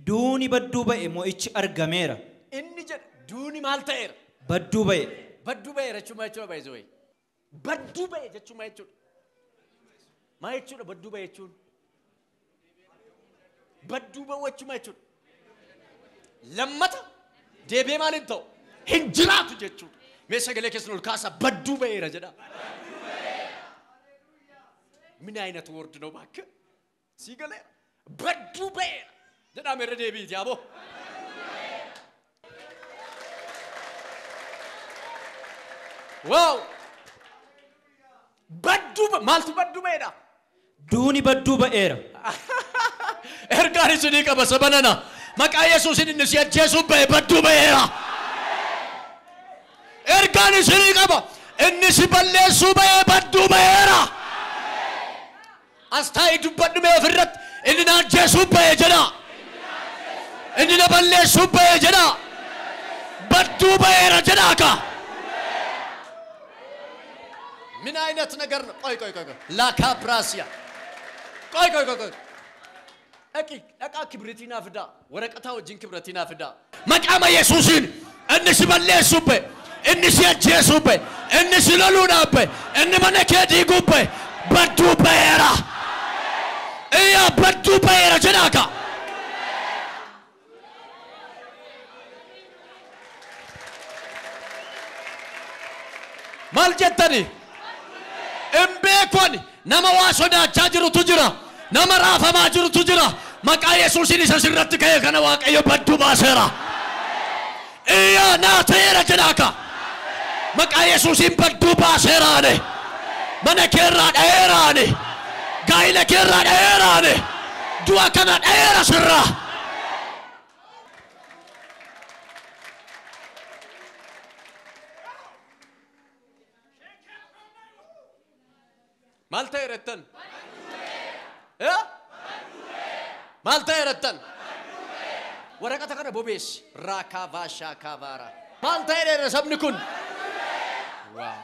duuni badduu ba'e mo'ichi argameera. Inni jedha duuni maal ta'eera? Badduu ba'e. Badduu ba'eera jechuun maal jechuudha baay'ee? Badduu ba'e jechuun maal jechuudha? Maal jechuudha badduu ba'e jechuun? Badduu ba'u jechuun maal jechuudha? Lammata deebi'ee maal hin ta'u? Hin jiraatu jechuudha. Mee sagalee keessan ol kaasaa badduu ba'eera jedha. Min aynatu word ነው እባክህ ሲገለህ በዱ በኤራ jedha mere deebiiti abo wow baddu maaltu baddu ba'eedha duuni badduu ba'eera ergaan isinii qaba sabanana maqaa Yesuusin inni si ajjeesuu ba'e baddu ba'eera ergaan isinii qaba inni si balleessuu ba'e baddu ba'eera astai dubbadhu mee ofirratti inni na ajjeesuu ba'e jedha inni na balleessuu ba'e jedha baddu ba'eera jedha ka ምን አይነት ነገር ነው ቆይ ላካፕራሲያ ቆይ እቃ ክብሪቲና ፍዳ ወረቀታ ወጅን ክብሪቲና ፍዳ መቃመ ኢየሱስን እንስ በለሱበ እንስ ያጀሱበ እንስ ለሉናበ እን መነከ ዲጉበ በዱ በየራ እያ በዱ በየራ ጀናካ ማልጀተኒ እምቤኮን nama waa sodaachaa jirutu jira nama raafamaa jirutu jira maqaa Yesuusin isa sirratti ka'e kana Waaqayyo baddu baaseera iya naateera jedhaaka maqaa Yesuusin baddu baaseeraane mana keerraa dhayeeraane gaa'ila keerraa dhayeeraane du'a kana dhayeera sirraa Malta erettan ya Malta erettan waraqata kana bobees rakavasha kavara Malta erera sabni kun wow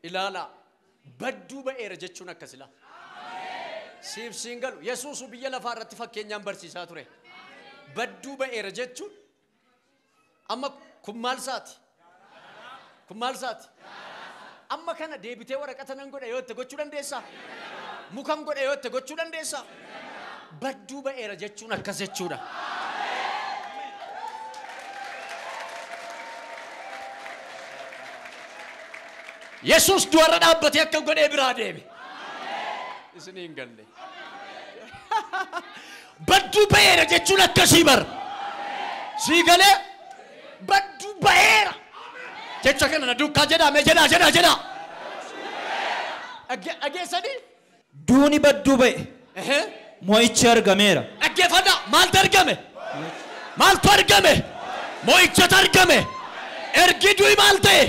ilala baddu ba'eera jechuun akkasila siif singalu Yesuus biyya lafaa irratti fakkeenyaan barsiisaa ture baddu ba'eera jechuun amma kun maal saati amma kana deebitee waraqata nan godhe yoo itti gochuu dandeessaa mukan godhe yoo itti gochuu dandeessaa badduu ba'eera jechuun akkas jechuudha. Yesuus du'arra dhaabbatee akka godhee biraa deeme. Isinii hin galle. Badduu ba'eera jechuun akkasii bar. Sii galee badduu ba'eera. Jecha kana na duukaa jedhame jedha. Dhageessanii? Duuni badduu ba'e. Mo'ichi argameera. Dhaggeeffadhaa maaltu argame? Maaltu argame? Mo'ichatu argame. Ergi du'i maal ta'e?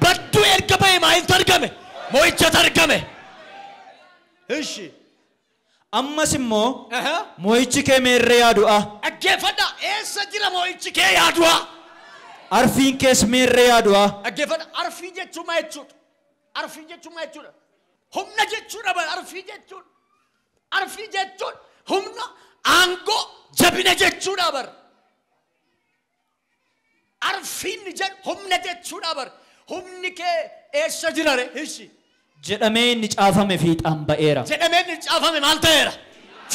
Badduu erga ba'e maaltu argame? Mo'ichatu argame. Ishi. Ammas immoo mo'ichi kee meerree yaadu'a. Dhaggeeffadhaa eessa jira mo'ichi kee yaadu'a? Arfiin kees meerree yaadu'a. Dhaggeeffadhaa arfii jechuun maal jechuudha? Arfii jechuun maal jechuudha? Humna jechuudha bara arfii jechuun. Arfii jechuun humna aangoo jabina jechuudha bara. Arfiin jedhu humna jechuudha bara. Humni kee eessa jira re? Ishi. Jedhamee inni caafame fiixaan ba'eera. Jedhamee inni caafame maal ta'eera?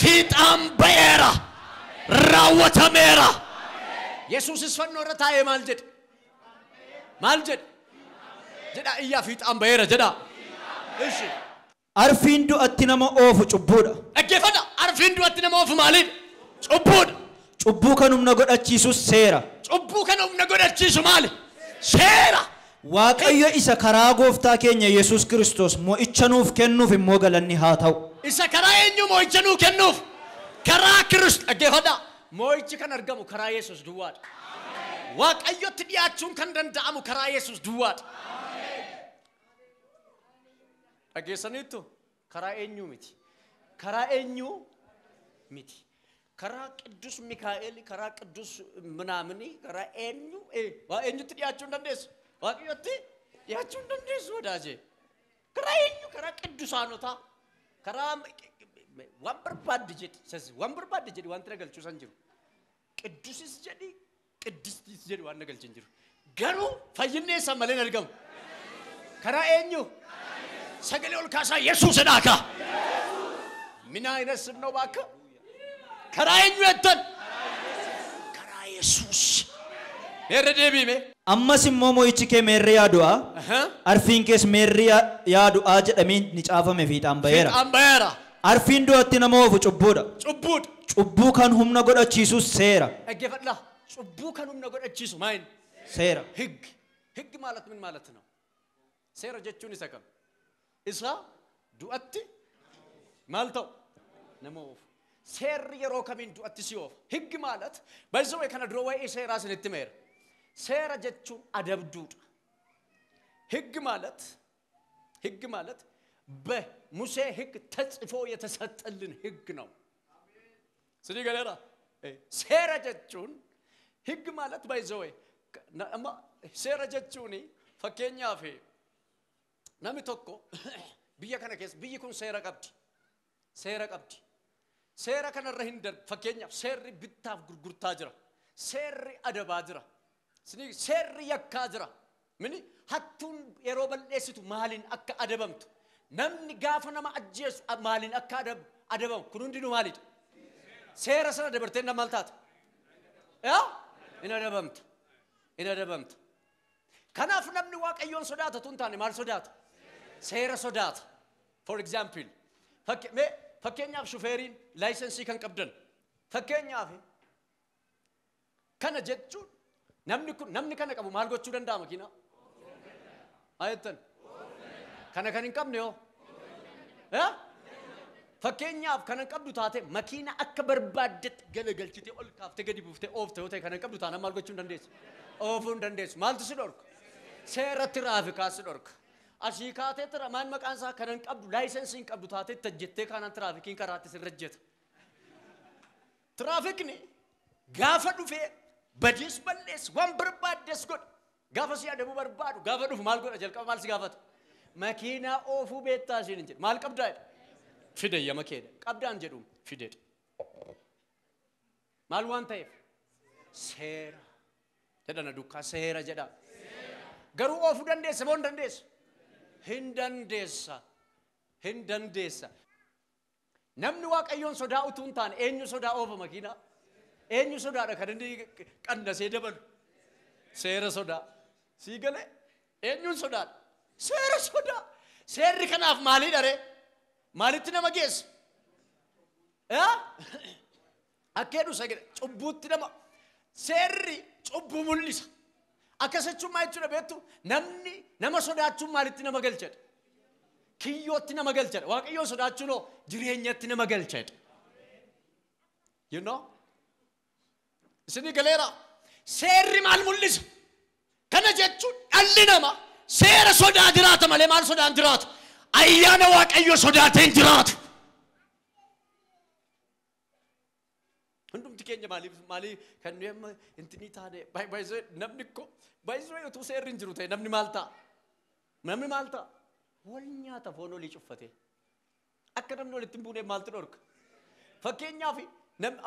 Fiixaan ba'eera. Raawwatameera. Yesuusis fannoo irra taa'ee maal jedhe? Maal jedhe? Jedha iyyaa fiixaan ba'eera jedha. Ishi. Arfiin du'atti nama oofu cubbuudha. Dhaggeeffadha. Arfiin du'atti nama oofu maaliidha? Cubbuudha. Cubbuu kan humna godhachiisus seera. Cubbuu kan humna godhachiisu maali? Seera. Waaqayyo isa karaa gooftaa keenya Yesuus Kiristoos mo'icha nuuf kennuuf immoo galanni haa ta'u. Isa karaa eenyu mo'icha nuuf kennuuf? Karaa Kiristoos. Dhaggeeffadha. Mo'ichi kan argamu karaa Yesuus duwwaadha. Waaqayyotti dhiyaachuun kan danda'amu karaa Yesuus duwwaadha. Dhageessaniittu karaa eenyu miti. Karaa eenyu miti. Karaa Qidduus Mikaa'el, karaa Qidduus Minaamini, karaa eenyu waa eenyutti dhiyaachuu hin dandeessu. Waaqayyotti dhiyaachuu hin dandeessu wadaajee. Karaa eenyu karaa qiddusaanotaa. Karaa waan barbaadde jedhi. Waan barbaadde jedhi waan tira galchuu san jiru. Qidduusis jedhi, qiddistis jedhi waan galchin jiru. Garuu fayyinni eessa malee hin argamu. Karaa eenyu? Sagalee ol kaasaa Yesuus dhaaka. Mina አይነስም ነው ባካ ከራ eenyuettan ከራ Yesuus erdeebime ammas immoo mo'ichi kee meerree yaadu'a arfiin kees meerree yaadu'a jedhamee ni caafame fiixaan ba'eera arfiin du'atti nama oofu cubbuudha cubbuu kan humna godhachiisus seera dhaggeeffadhaa cubbuu kan humna godhachiisu maal seera hig ማለት ምን ማለት ነው seera jechuun isa kam isa du'atti maal ta'u nama oofu seerri yeroo kamiin du'atti si oofa higgi maalat baay'isoo kana duroo waa'ee seeraa sinitti meera seera jechuun adabduudha higgi maalat በሙሴ ህግ ተጽፎ የተሰጠልን ህግ ነው ስለዚህ ገለራ seera jechuun higgi maalat baay'isoo seera jechuun fakkeenyaaf namni tokko biyya kana keessa biyyi kun seera qabdi seera kanarra hin darbu fakkeenyaaf seerri bittaaf gurgurtaa jira seerri adabaa jira seerri yakkaa jira mini hattuun yeroo balleessitu maaliin akka adabamtu namni gaafa nama ajjeesu maaliin akka adabamu kun hundinuu maalidha seera sana dabartee nama maal taata in adabamta kanaaf namni waaqayyoon sodaata tun taane maal sodaata seera sodaata for example fakkeenyaaf shufeeriin laayisensii kan qabdan fakkeenyaaf kana jechuun namni kana qabu maal gochuu danda'a makiinaa ayettan kana kan hin qabne yoo fakkeenyaaf kana qabdu taate makiina akka barbaaddetti galagalchite ol kaaftee gadi buuftee oofte yoo ta'e kana qabdu taana maal gochuu dandeessu oofuu hin dandeessu maaltu si dhorka seera tiraafikaa si dhorka asii kaatee tira maan maqaan isaa kanan qabdu laayisensiin qabdu taatee tajjettee kanan tiraafikiin karaatti sirra jeta tiraafikni gaafa dhufee badiis ballees waan barbaaddes godha gaafa si adabu barbaadu gaafa dhufu maal godha jalqaba maal si gaafata makiinaa oofuu beektaa isiin hin jedhu maal qabdaa fide yama keedha qabdaan jedhu fideedha maal waan ta'eef seera jedhana dukkaa seera jedha garuu oofuu dandeessa moo hin dandeessu hin dandeessa namni waaqayyoon sodaa utuu hin taane eenyu sodaa oofa makiinaa eenyu sodaadha kan inni qannasee dabalu seera sodaa sii galee eenyuun sodaadha seera sodaa seerri kanaaf maalii dharee maalitti nama geessa akkeedhu sagale cubbuutti nama seerri cubbuu mul'isa akkasachummaa jechuudha beektu namni nama sodaachuun maalitti nama galchadha kiyyootti nama galchadha waaqayyoon sodaachuun jireenyatti nama galchadha you know isinii galeera seerri maal mul'isa kana jechuun dhalli nama seera sodaa jiraata malee maal sodaan jiraata ayyaana waaqayyoo sodaateen jiraatu hundumti keenya maalii kan nuyi intini taane baay'ee namni ko baay'ee utuu seerri hin jiru ta'e namni maal ta'a wal nyaata foon olii cuffate akka namni walitti hin buune maaltu dhorka fakkeenyaaf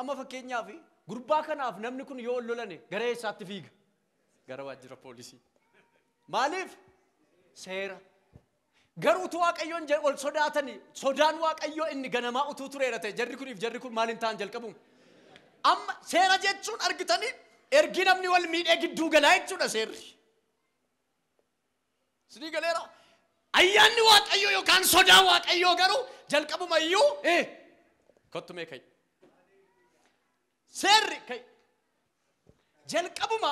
amma fakkeenyaaf gurbaa kanaaf namni kun yoo lolane gara eessaatti fiiga gara waajjira poolisii maaliif seera garuu utuu waaqayyoon ol sodaatanii sodaan waaqayyoo inni ganamaa utuu tureera ta'e jarri kun maaliin ta'an jalqabuun amma seera jechuun argitanii ergi namni wal miidhee gidduu galaa jechuudha seerri sidii galeera ayyaanni waaqayyoo yookaan sodaa waaqayyoo garuu jalqabuma iyyuu kottumee kai seerri kai jalqabuma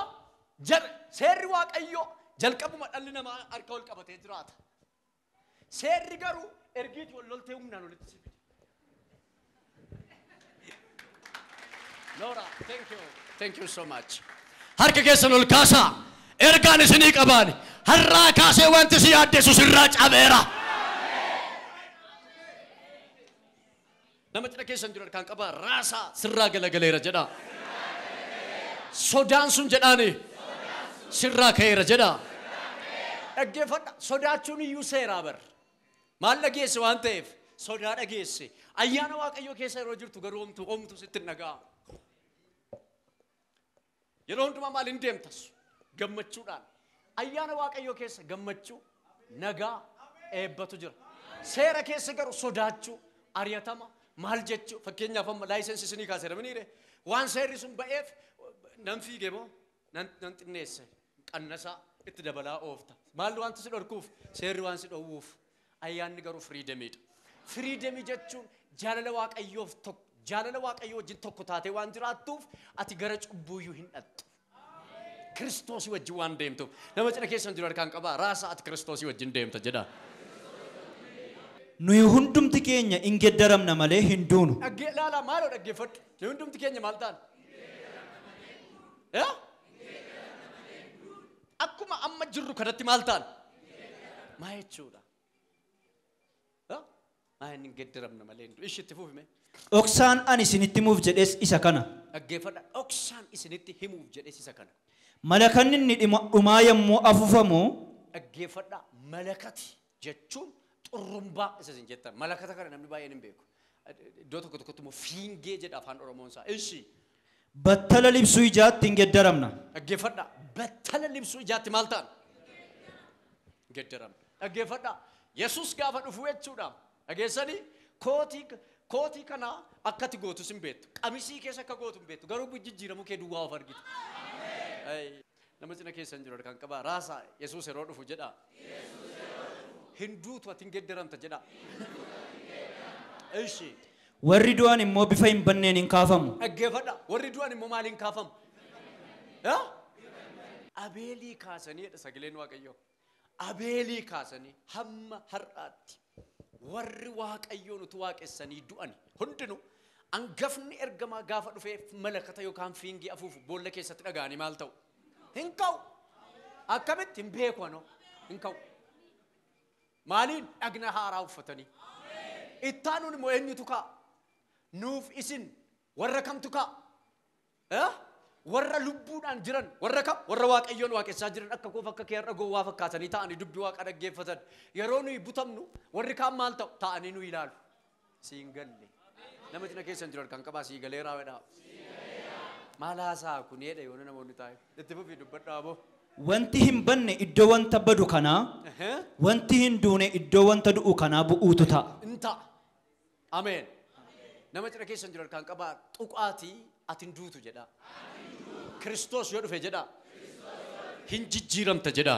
seerri waaqayyoo jalqabuma dhalli namaa harka wal qabatee jiraata seerri garuu ergiitti wal loltee humnaan walitti sibite Laura, thank you so much. Harka keessan ol kaasaa ergaan isinii qabaani har'aa kaasee wanti si yaaddeessu sirraa cabeera. Nama cina keessan jiru harkaan qabaa raasaa sirraa galagaleera jedha. Sodaan sun jedhaani sirraa ka'eera jedha. Dhaggeeffadha sodaachuun iyyuu seeraa bar. Maal dhageesse waan ta'eef sodaa dhageesse. Ayyaana waaqayyoo keessa yeroo jirtu garuu omtu sitti nagaa. Yeroo hundumaa maal hin deemtas gammachuudhaan ayyaana waaqayyoo keessa gammachuu nagaa eebbatu jira seera keessa garuu sodaachuu ari'atama maal jechuu fakkeenyaaf amma laayisensi isinii kaaseramaniire waan seerri sun ba'eef nan fiige moo nan xinneesse qannasaa itti dabalaa oofta maal wanti si dhorkuuf seerri waan si dhowwuuf ayyaanni garuu firiidemiidha firiidemii jechuun jaalala waaqayyoof tokko jaalala waaqayyoo wajjin tokko taatee waan jiraattuuf ati gara cubbuuyyuu hin dhattu Kiristoosii wajjin waan deemtuuf nama cina keessan jiru harkaan qabaa raasaa ati Kiristoosii wajjin deemta jedha nuyi hundumti keenya hin geddaramna malee hin duunu laala maaloo dhaggeeffadhu nuyi hundumti keenya maal ta'an akkuma amma jirru kanatti maal ta'an maa jechuudha maa hin geddaramna malee hin duunu ishitti fuufime dhoksaan ani isinitti himuuf jedhes isa kana dhaggeeffadha dhoksaan isinitti himuuf jedhes isa kana malakanni inni dhumaa yommuu afuufamu dhaggeeffadha malakati jechuun xurrumbaa isa isin jettan malakata kana namni baay'een hin beeku iddoo tokkotti immoo fiingee jedha afaan oromoon isaa ishi battala libsuu ijaatti hin geddaramna dhaggeeffadha battala libsuu ijaatti maal ta'an geddaramna dhaggeeffadha yesus gaafa dhufu jechuudha dhageessanii kootii kana akkati gootu sin beektu qamisii keessa akka gootu hin beektu garuu jijjiiramu kee duwwaa of argita nama cina keessan jiru harkaan qabaa raasaa yesus yeroo dhufu jedha hinduutu ati hin geddaramta jedha ishi warri du'an immoo bifa hin banneen hin kaafamu dhaggeeffadha warri du'an immoo maaliin kaafamu abeelii kaasanii jedha sagaleen waaqayyoo abeelii kaasanii hamma har'aatti warri waaqayyoon utuu waaqessanii du'an hundinuu angafni ergamaa gaafa dhufee malakata yookaan fiingii afuufu boolla keessatti dhaga'anii maal ta'u hin ka'u akkamitti hin beeku anoo hin ka'u maaliin dhagna haaraa uffatanii ittaanuun immoo eenyutu ka'a nuuf isin warra kamtu ka'a warra lubbuudhaan jiran warra kam warra waaqayyoon waaqessaa jiran akka koof akka kee har'a gowwaa fakkaatanii ta'anii dubbii waaqa dhaggeeffatan yeroo nuyi butamnu warri kaan maal ta'u ta'anii nu ilaalu siin galle nama cina keessan jiru kan qabaa sii galeeraa wedha maal haasaa kun jedha yoo namoonni taa'e itti fufii dubbadhaa boo wanti hin banne iddoo wanta badu kanaa wanti hin duune iddoo wanta du'u kanaa bu'uutu ta'a inta ameen nama cina keessa jiru kan qaba tuqaati atin duutu jedha Kristos yoo dhufe jedha hin jijjiiramta jedha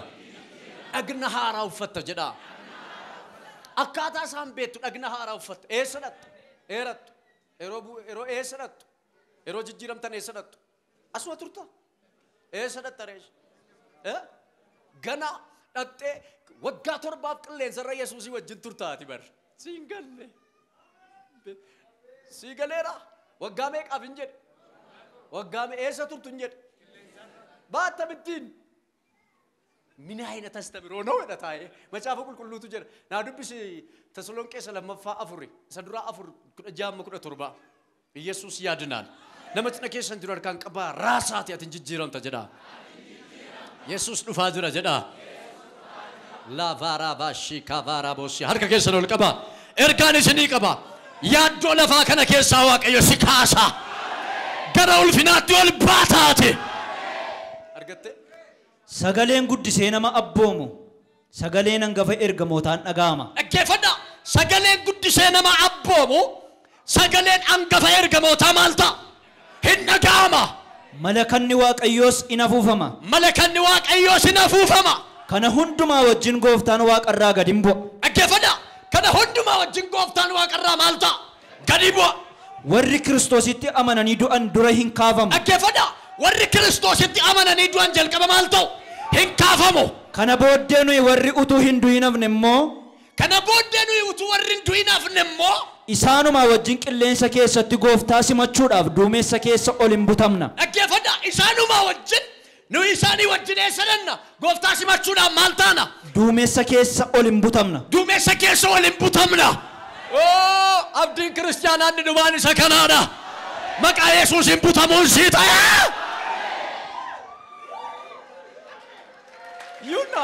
dhagna haaraa uffatta jedha akkaataa isaan beektu dhagna haaraa uffatta eessadhattu eerattu yeroo eessadhattu yeroo jijjiiramtan eessadhattu asuma turta eessadhatta reesh gana dhattee waggaa torbaaf qilleensarra Yesuusii wajjin turtaati bar siin galle sii galeera waggaa meeqaaf hin jedhe waggaa eessa turtu hin jedhe baatta bittiin mina ayina tastabiroo noo jedha taa'ee macaafa qulqulluutu jedha naa dubbisi Tasalonqeessa lammaffaa afuri isa duraa afur 16-17 Yesuus yaadinaan nama cina keessa jiru harkaan qabaa raasaati atin jijjiiramta jedha Yesuus dhufaa jira jedha la vara bashi kavara bosi harka keessa ol qaba ergaan isinii qaba yaaddoo lafaa kana keessaa Waaqayyo si kaasa gara ulfinaatti ol baataati argatte sagaleen guddisee nama abboomu sagaleen hangafa ergamootaan dhaga'ama dhaggeeffadha sagaleen guddisee nama abboomu sagaleen hangafa ergamootaa maal ta'a hin dhaga'ama malakanni Waaqayyoos in afuufama malakanni Waaqayyoos in afuufama kana hundumaa wajjin gooftaan Waaqarraa gad hin bu'a dhaggeeffadha kana hundumaa wajjin gooftaan Waaqarraa maal ta'a gad hin bu'a warri Kiristoositti amananii du'an dura hin kaafamu dhaggeeffadha warri Kiristoositti amananii du'an jalqaba maal ta'u hin kaafamu kana booddee nuyi warri utuu hin du'in hafne immoo kana booddee nuyi utuu warri hin du'in hafne immoo isaanuma wajjin qilleensa keessatti gooftaa simachuudhaaf duumessa keessa ol hin butamna dhaggeeffadha isaanuma wajjin nuyi isaanii wajjin eessananna gooftaa simachuudhaaf maal taana duumessa keessa ol hin butamna duumessa keessa ol hin butamna abdiin kiristaanaa inni dhumaan isa kanaadha maqaa Yesuusiin butamuun sii ta'e yuna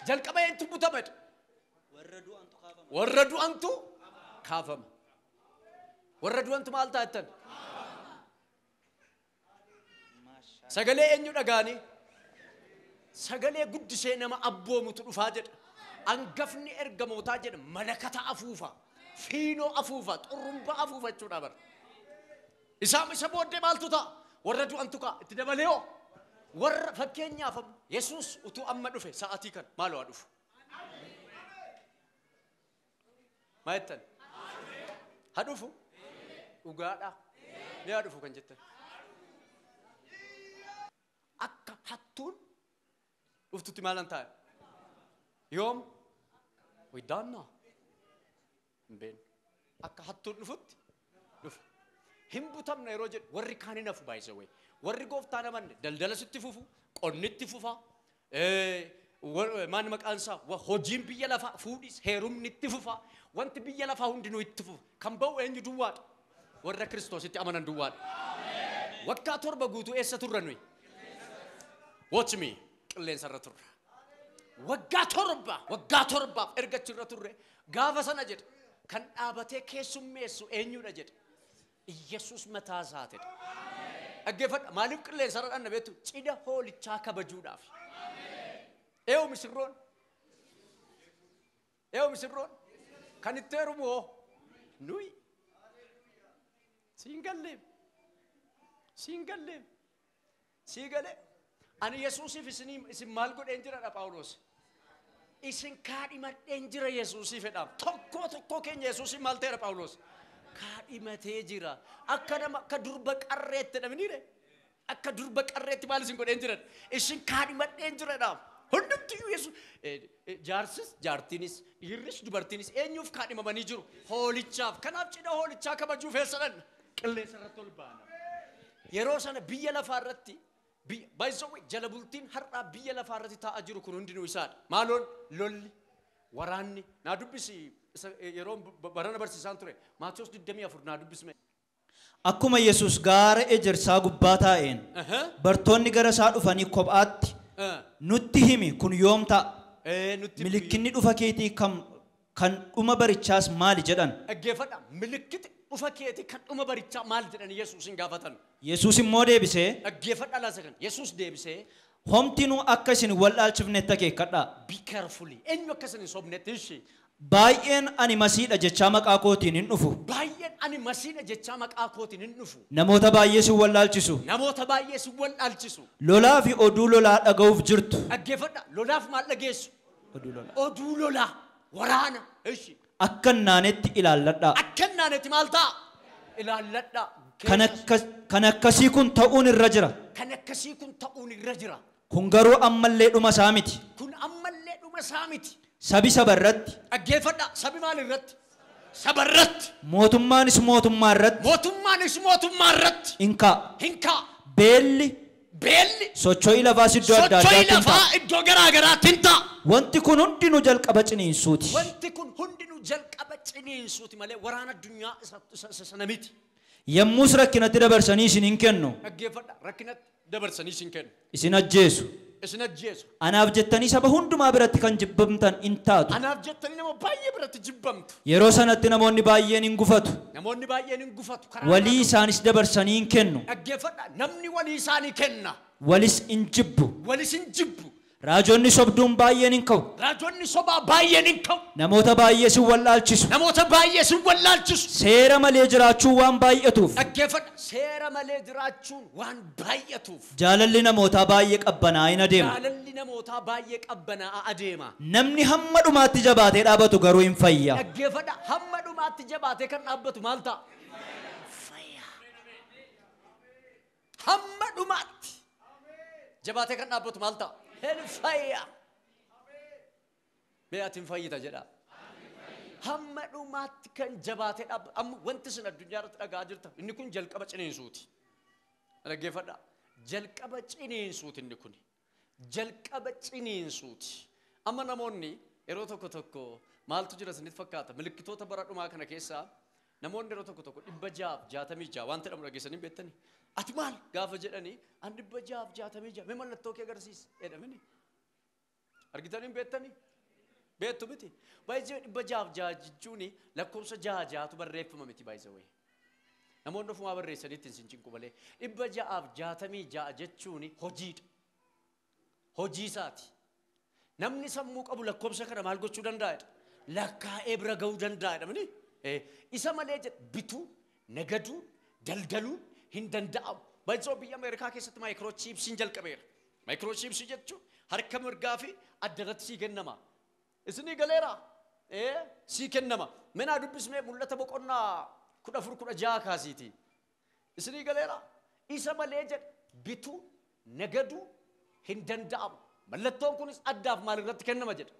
jalqaba eentu butamadha warra du'antu kaafama warra du'antu maal taatan sagalee eenyu dhagaani sagalee guddisee nama abboomutu dhufaa jedha angafni ergamootaa jedha malakata afuufa fiinoo afuufa xurrumba afuufa jechuudha bar isa booddee maaltu ta'a warra du'antu kaa itti dabalee warra fakkeenyaaf Yesuus utuu amma dhufe sa'aatii kan maaloo dhufu maayettan haa dhufu dhugaadha ni haa dhufu kan jettan akka hattuun dhuftutti maalan taa'e yoom widaannaa hin beeknu akka hattuun dhufutti dhufu hin butamna yeroo jedhu warri kaan hin hafu baay'isa wayi warri gooftaa namanne daldala sitti fufu qonnitti fufa maan maqaan isaa hojiin biyya lafaa fuudhis heerumni itti fufa wanti biyya lafaa hundinuu itti fufa kan ba'u eenyu duwwaadha warra Kiristoositti amanan duwwaadha waggaa 7 guutuu eessa turre nuyi watch me qilleensarra turre waggaa 7 ergachirra turre gaafa sana jedhe kan dhaabatee keessummeessu eenyudha jedhe Yesuus mataa isaatidha dhaggeeffadha maaliif qilleensarra dhanna beektu cidha hoolichaa kabajuudhaaf eewu misirroon kan itti heerumu hoo nuyi siin galleem sii galee ani Yesuusiif isin maal godheen jiradha Phaawulos isin kaadhimadheen jira Yesuusiif jedhaam tokko keenya Yesuusiif maal ta'eera Phaawulos kaadhimatee jira akka nama akka durba qarreetti dhabniire akka durba qarreetti maal isin godheen jiradha isin kaadhimadheen jiradhaam hundumtiyyuu Yesuus jaarsis jaartiinis dhiirris dubartiinis eenyuuf kaadhimamanii jiru hoolichaaf kanaaf cidha hoolichaa kabajuuf eessadhan qilleensarratti ol baana yeroo sana biyya lafaa irratti baay'isawwi jala bultiin har'aa biyya lafaa irratti taa'aa jiru kun hundinuu isaadha maaloon lolli waraanni naa dubbisi yeroo barana barsiisaan ture Maatiyos 24 naa dubbisme akkuma Yesuus gaara ejersaa gubbaa taa'een bartoonni gara isaa dhufanii kophaatti nutti himi kun yoom ta'a milikkinni dhufa keetii kan dhuma barichaas maali jedhan dhaggeeffadha milikkiti dhufa keetii kan dhuma barichaa maal jedhan Yesuusin gaafatan Yesuus immoo deebisee dhaggeeffadha laasa kan Yesuus deebisee homtinu akkasin wal alchifnetta ke kadha Be carefully. Eenyu akkasin sobnetti ishi. baay'een ani masiidha jechaa maqaa kootiin hin dhufu Baay'een ani masiidha jechaa maqaa kootiin hin dhufu. namoota baay'ee si wal alchisu Namoota baay'ee si wal alchisu. lolaa fi oduu lolaa dhaga'uuf jirtu Dhaggeeffadha. Lolaaf maal dhageessu? oduu lolaa Oduu lolaa. Waraana. Ishi. akka naanetti ilaalladhaa Akkannaanitti maal ta'a? Ilaalladha. kan akkasii kun ta'uun irra jira Kan akkasii kun ta'uun irra jira. kun garuu ammallee dhuma isaa miti Kun ammallee dhuma isaa miti. sabi sabarratti Dhaggeeffadha. Sabi maal irratti? Sabarratti. mootummaanis mootummaa irratti Mootummaanis mootummaa irratti. inkaa Hin ka'a. beelli Beelli. socho'ii lafaas iddoo adda Socho'ii addaatti hin ta'a. lafaa iddoo garaa garaatti hin ta'a. Wanti kun hundinuu jalqaba ciniinsuuti. Wanti kun hundinuu jalqaba ciniinsuuti malee waraana addunyaa sana miti. Yommus rakkinatti dabarsanii isin hin kennu. Dhaggeeffadha. Rakkinatti dabarsanii isin kennu. Isin ajjeesu. Isin ajjeesu. Anaaf jettanii saba hundumaa biratti kan jibbamtan in taatu. Anaaf jettanii nama baay'ee biratti jibbamtu. Yeroo sanatti namoonni baay'een hin gufatu. Namoonni baay'een hin gufatu. Walii isaanis dabarsanii hin kennu. Dhaggeeffadha. Namni walii isaanii kenna. Walis hin jibbu. Walis hin jibbu. Raajonni sobduun baay'een hin ka'u. Raajonni sobaa baay'een hin ka'u. Namoota baay'ee si wallaalchisu. Namoota baay'ee si wallaalchisu. Seera malee jiraachuun waan baay'atuuf. Dhaggeeffadha. Seera malee jiraachuun waan baay'atuuf. Jaalalli namootaa baay'ee qabbanaa'aa hin adeema. Jaalalli namootaa baay'ee qabbanaa'aa adeema. Namni hamma dhumaatti jabaatee dhaabatu garuu hin fayya. Dhaggeeffadha. Hamma dhumaatti jabaatee kan dhaabbatu maal ta'a? Fayya. Hamma dhumaatti jabaatee kan dhaabbatu maal ta'a? Hin fayya. Mee ati hin fayyita jedha. Hamma dhumaatti kan jabaatee dhaabbatu. Amma wanti sin addunyaa irratti dhagaa jirta. Inni kun jalqaba ciniinsuuti. Dhaggeeffadha. Jalqaba ciniinsuuti inni kun. Jalqaba ciniinsuuti. Amma namoonni yeroo tokko tokko maaltu jira isinitti fakkaata? Milikkitoota bara dhumaa kana keessaa namoonni yeroo tokko tokko 666 waan jedhamu dhageessanii beektanii? Ati maal gaafa jedhanii an 666 mee mallattoo kee agarsiisi jedhamini. Argitanii beektanii? Beektu miti. Baay'ee 666 jechuun lakkoofsa 6 barreeffama miti baay'ee. Namoonni ofumaa barreessaniitti hin cinqu malee 666 jechuun hojiidha. Hojii isaati. Namni sammuu qabu lakkoofsa kana maal gochuu danda'edha? Lakkaa'ee bira ga'uu danda'edha. Isa malee bituu, nagaduu, daldaluu hin danda'amu. Baay'ee biyya Ameerikaa keessatti maayikiroochiipsiin jalqabeera. Maayikiroochiipsii jechuun harka mirgaa fi adda irratti sii kennama. Isinii galeera? Sii kennama. Menaa dubbismee mul'ata boqonnaa 14-16 kaasiiti. Isinii galeera? Isa malee bituu, nagaduu hin danda'amu. Mallattoon kunis addaaf maal irratti kennama jedha.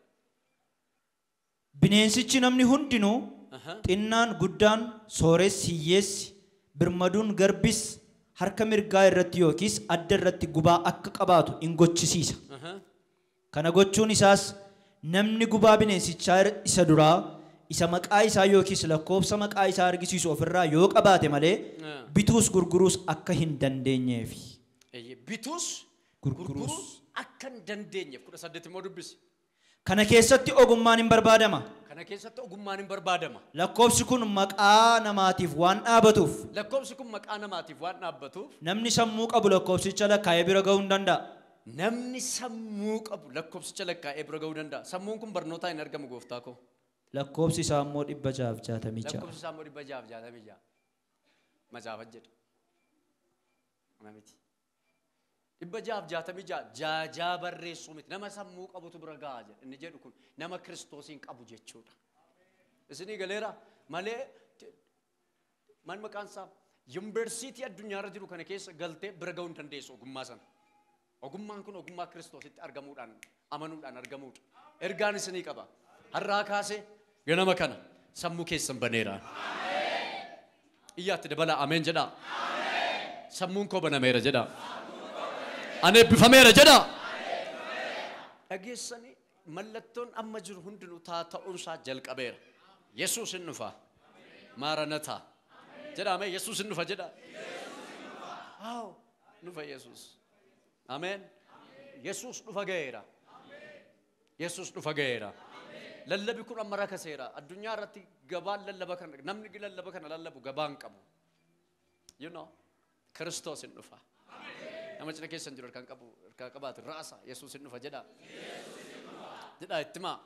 Bineensichi namni hundinuu xinnaan guddaan sooressi hiyyeessi birmaduun garbis harka mirgaa irratti yookiis adda irratti gubaa akka qabaatu in gochisiisa. Kana gochuun isaas namni gubaa bineensichaa isa duraa isa maqaa isaa yookiis lakkoofsa maqaa isaa argisiisu ofirraa yoo qabaate malee bituus gurguruus akka hin dandeenyeefi. Bituus gurguruus akka hin dandeenyeef 18 immoo dubbisi. Kana keessatti ogummaan hin barbaadama. Kana keessatti ogummaan hin barbaadama. Lakkoofsi kun maqaa namaatiif waan dhaabatuuf. Lakkoofsi kun maqaa namaatiif waan dhaabbatuuf. Namni sammuu qabu lakkoofsicha lakkaa'ee bira ga'uu hin danda'a. Namni sammuu qabu lakkoofsicha lakkaa'ee bira ga'uu danda'a. Sammuun kun barnootaan hin argamu gooftaa koo. Lakkoofsi isaa immoo 666. Lakkoofsi isaa immoo 666. Macaafa jedha. Namiti. 666 jaajaa barreessuu miti. Nama sammuu qabutu bira ga'a jedha. Inni jedhu kun nama Kiristoosiin qabu jechuudha. Isinii galeera malee maal maqaan isaa yuunivarsiitii addunyaarra jiru kana keessa galtee bira ga'uu hin dandeessu ogummaa sana. Ogummaan kun ogummaa Kiristoositti argamuudhaan amanuudhaan argamuudha. Ergaan isinii qaba. Har'aa kaasee ganama kana sammuu keessan baneera. Iyyaatti dabala ameen jedha. Sammuun koo banameera jedha. Ani eebbifameera jedha. Dhageessanii mallattoon amma jiru hundinuu ta'uunsaa jalqabeera. Yesuus hin dhufa. Maaranataa. Jedhame Yesuus hin dhufa jedha. Waaw dhufa Yesuus. Ameen. Yesuus dhufa ga'eera. Yesuus dhufa ga'eera. Lallabi kun amma rakaseera. Addunyaa irratti gabaan lallaba kana namni lallaba kana lallabu gabaan qabu. You know, Kiristoos hin dhufa. nama cina keessan jiru harkaan qabaatu raasa Yesuus hin dhufa jedha jedha itti maa